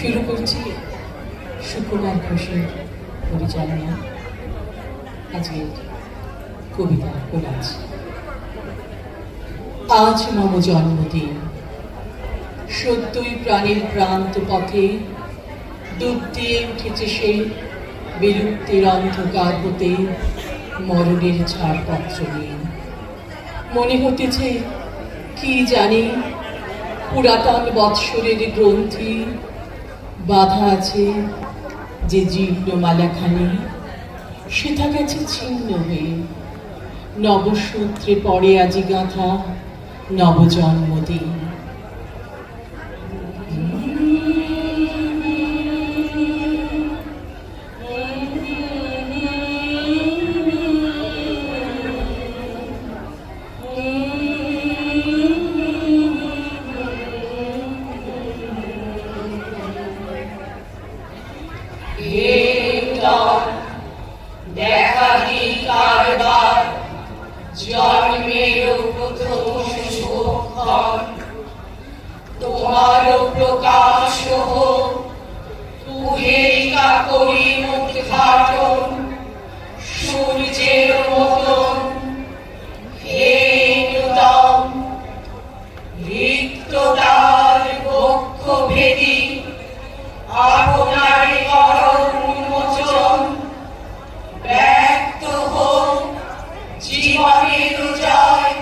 শুরু করছি সুকুমার ঘোষের পরিচালনা আজকের কবিতা কোলাজ। আজ নব জন্মদিন, সত্যই প্রাণের প্রান্ত পথে ডুব দিয়ে উঠেছে সেই বিলুপ্তির অন্ধকার হতে মরণের ছাড়পত্র নিয়ে। মনে হতেছে কি জানি পুরাতন বৎসরের গ্রন্থি বাধা আছে যে জীর্ণ মালাখানি, সেটা গেছে ছিন্ন হয়ে নবসূত্রে পড়ে আজি গাঁথা নবজন্মদিন। দেখাহি কারবার জন্মের প্রথম শুভক্ষণ, তোমার প্রকাশ হোক তুহেরিকা করি উদ্ঘাটন সূর্যের মতন। হে নূতন রিক্ততার বক্ষ ভেদি আপনার করণ উন্মোচন। ব্যক্ত হোক জীবনের জয়,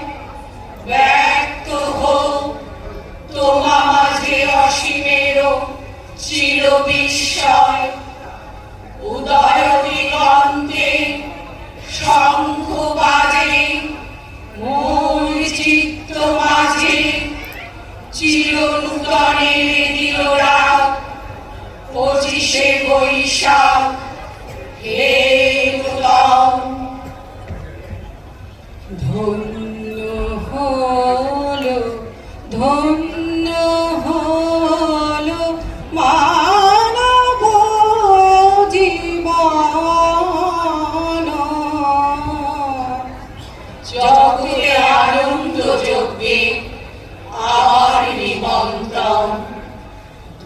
ব্যক্ত হোক তোমা মাঝে অসীমের চির বিস্ময়। উদয় দিগন্তে শঙ্খ বাজে মূল চিত্ত মাঝে চির নূতনের দিল রাগ। 25শে বৈশাখ হে নূতন। ধন্য হলো ধন্য হলো মানব জীবন, জগতে আনন্দ যজ্ঞে আমার নিমন্ত্রণ।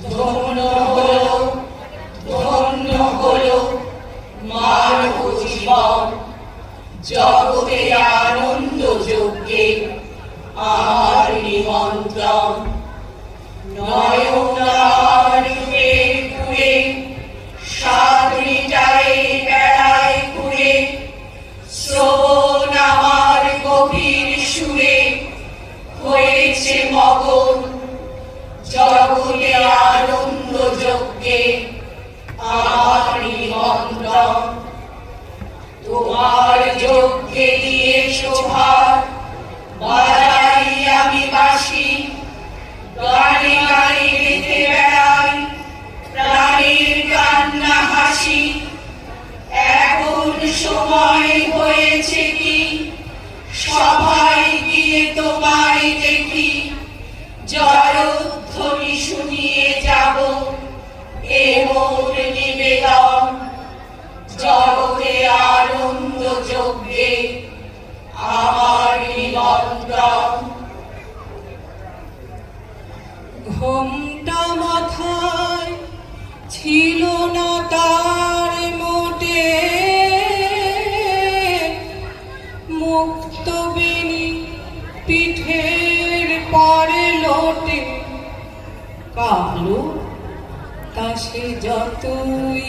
ধন্য হলো মানব জীবন, জগতে আনন্দ যজ্ঞে আমার নিমন্ত্রণ। নয়নার রূপে ঘুরে সাধনীটায় বেড়ায় ঘুরে, শ্রবণ আমার গভীর সুরে হয়েছে মগন। জগতে আনন্দ যজ্ঞে আমার নিমন্ত্রণ। তোমার যজ্ঞে দিয়ে শোভার বাজাই আমি বাসি, গানে গানে গেতে বেড়াই প্রাণের কান্না হাসি। এখন সময় হয়েছে কি সবাই গিয়ে তোমায় দেখি, জয়ধ্বনি শুনিয়ে যাব এ মোর নিবেদন। জগতে আনন্দ যজ্ঞে আমার নিমন্ত্রণ। ঘোমটা মাথায় ছিল না তার মোটে, মুক্ত বেনি পিঠের পরে লোটে। কালো তা সে যতই